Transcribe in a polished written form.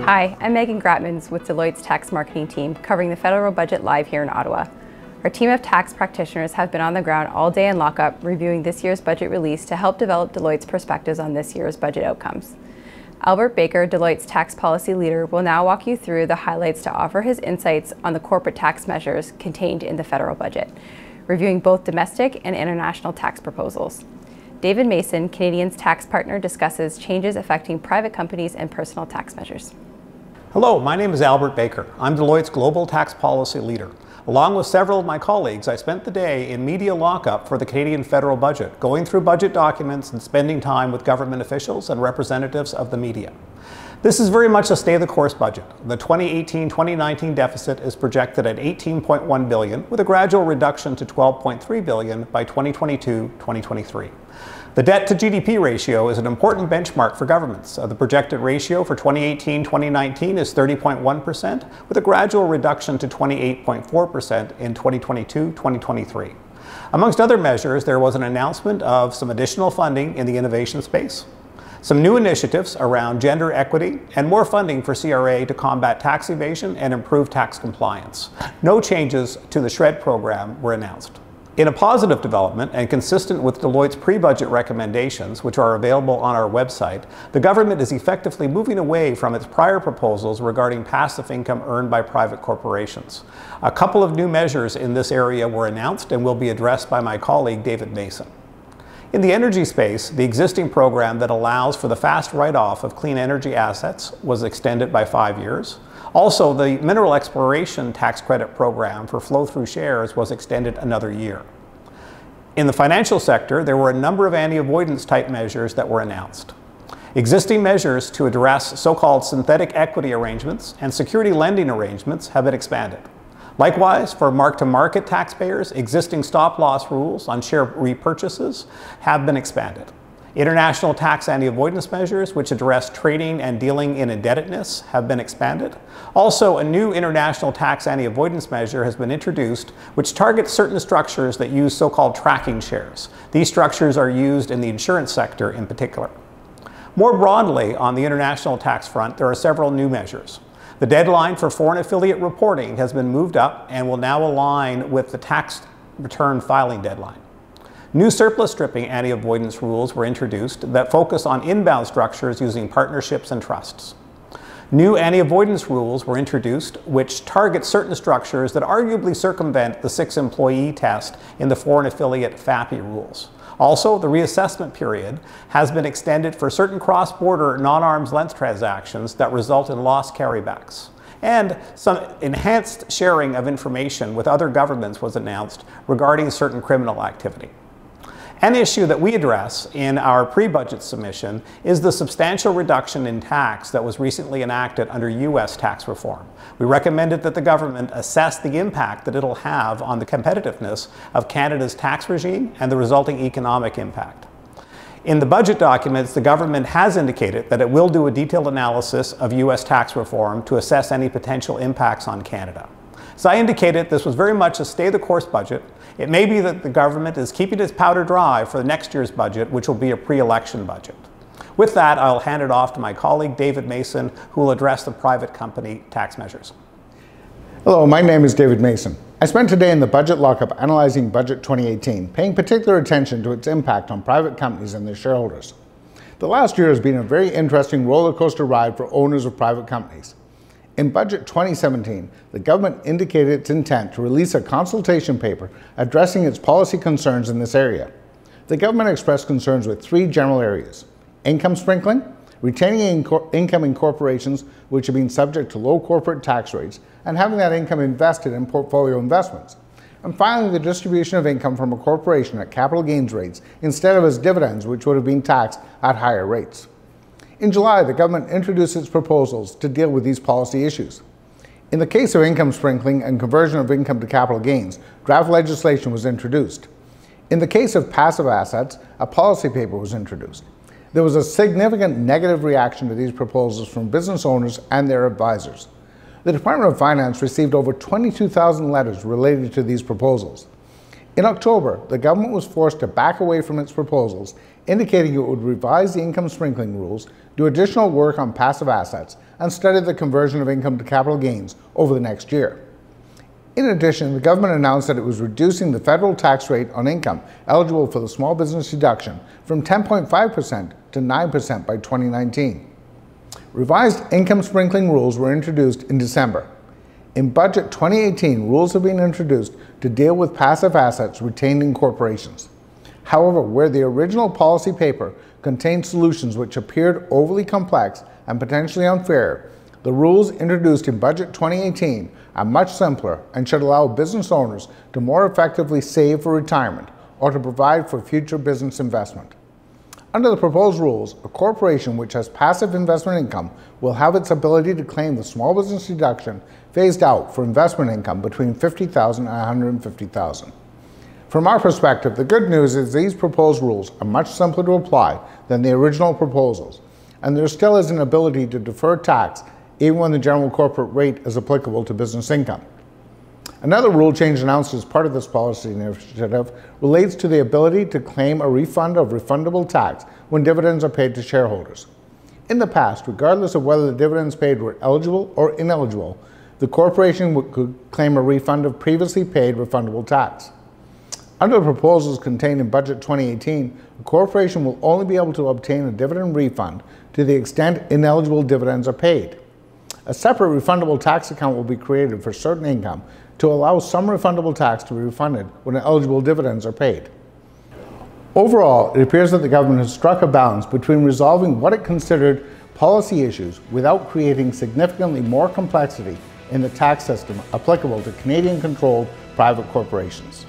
Hi, I'm Megan Gratmans with Deloitte's tax marketing team covering the federal budget live here in Ottawa. Our team of tax practitioners have been on the ground all day in lockup reviewing this year's budget release to help develop Deloitte's perspectives on this year's budget outcomes. Albert Baker, Deloitte's tax policy leader, will now walk you through the highlights to offer his insights on the corporate tax measures contained in the federal budget, reviewing both domestic and international tax proposals. David Mason, Canadian's tax partner, discusses changes affecting private companies and personal tax measures. Hello, my name is Albert Baker. I'm Deloitte's global tax policy leader. Along with several of my colleagues, I spent the day in media lockup for the Canadian federal budget, going through budget documents and spending time with government officials and representatives of the media. This is very much a stay-the-course budget. The 2018-2019 deficit is projected at $18.1 billion, with a gradual reduction to $12.3 billion by 2022-2023. The debt to GDP ratio is an important benchmark for governments. The projected ratio for 2018-2019 is 30.1%, with a gradual reduction to 28.4% in 2022-2023. Amongst other measures, there was an announcement of some additional funding in the innovation space, some new initiatives around gender equity, and more funding for CRA to combat tax evasion and improve tax compliance. No changes to the SHRED program were announced. In a positive development and consistent with Deloitte's pre-budget recommendations, which are available on our website, the government is effectively moving away from its prior proposals regarding passive income earned by private corporations. A couple of new measures in this area were announced and will be addressed by my colleague David Mason. In the energy space, the existing program that allows for the fast write-off of clean energy assets was extended by 5 years. Also, the mineral exploration tax credit program for flow-through shares was extended another year. In the financial sector, there were a number of anti-avoidance type measures that were announced. Existing measures to address so-called synthetic equity arrangements and security lending arrangements have been expanded. Likewise, for mark-to-market taxpayers, existing stop-loss rules on share repurchases have been expanded. International tax anti-avoidance measures, which address trading and dealing in indebtedness, have been expanded. Also, a new international tax anti-avoidance measure has been introduced, which targets certain structures that use so-called tracking shares. These structures are used in the insurance sector in particular. More broadly, on the international tax front, there are several new measures. The deadline for foreign affiliate reporting has been moved up and will now align with the tax return filing deadline. New surplus stripping anti-avoidance rules were introduced that focus on inbound structures using partnerships and trusts. New anti-avoidance rules were introduced which target certain structures that arguably circumvent the 6-employee test in the foreign affiliate FAPI rules. Also, the reassessment period has been extended for certain cross-border non-arm's length transactions that result in lost carrybacks. And some enhanced sharing of information with other governments was announced regarding certain criminal activity. An issue that we address in our pre-budget submission is the substantial reduction in tax that was recently enacted under U.S. tax reform. We recommended that the government assess the impact that it'll have on the competitiveness of Canada's tax regime and the resulting economic impact. In the budget documents, the government has indicated that it will do a detailed analysis of U.S. tax reform to assess any potential impacts on Canada. As I indicated, this was very much a stay-the-course budget. It may be that the government is keeping its powder dry for next year's budget, which will be a pre-election budget. With that, I'll hand it off to my colleague David Mason, who will address the private company tax measures. Hello, my name is David Mason. I spent today in the budget lockup analyzing Budget 2018, paying particular attention to its impact on private companies and their shareholders. The last year has been a very interesting roller coaster ride for owners of private companies. In Budget 2017, the government indicated its intent to release a consultation paper addressing its policy concerns in this area. The government expressed concerns with 3 general areas: income sprinkling, retaining income in corporations which have been subject to low corporate tax rates, and having that income invested in portfolio investments. And finally, the distribution of income from a corporation at capital gains rates instead of as dividends, which would have been taxed at higher rates. In July, the government introduced its proposals to deal with these policy issues. In the case of income sprinkling and conversion of income to capital gains, draft legislation was introduced. In the case of passive assets, a policy paper was introduced. There was a significant negative reaction to these proposals from business owners and their advisors. The Department of Finance received over 22,000 letters related to these proposals. In October, the government was forced to back away from its proposals, indicating it would revise the income sprinkling rules, do additional work on passive assets, and study the conversion of income to capital gains over the next year. In addition, the government announced that it was reducing the federal tax rate on income eligible for the small business deduction from 10.5% to 9% by 2019. Revised income sprinkling rules were introduced in December. In Budget 2018, rules have been introduced to deal with passive assets retained in corporations. However, where the original policy paper contained solutions which appeared overly complex and potentially unfair, the rules introduced in Budget 2018 are much simpler and should allow business owners to more effectively save for retirement or to provide for future business investment. Under the proposed rules, a corporation which has passive investment income will have its ability to claim the small business deduction phased out for investment income between $50,000 and $150,000. From our perspective, the good news is these proposed rules are much simpler to apply than the original proposals, and there still is an ability to defer tax even when the general corporate rate is applicable to business income. Another rule change announced as part of this policy initiative relates to the ability to claim a refund of refundable tax when dividends are paid to shareholders. In the past, regardless of whether the dividends paid were eligible or ineligible, the corporation could claim a refund of previously paid refundable tax. Under the proposals contained in Budget 2018, a corporation will only be able to obtain a dividend refund to the extent ineligible dividends are paid. A separate refundable tax account will be created for certain income to allow some refundable tax to be refunded when eligible dividends are paid. Overall, it appears that the government has struck a balance between resolving what it considered policy issues without creating significantly more complexity in the tax system applicable to Canadian-controlled private corporations.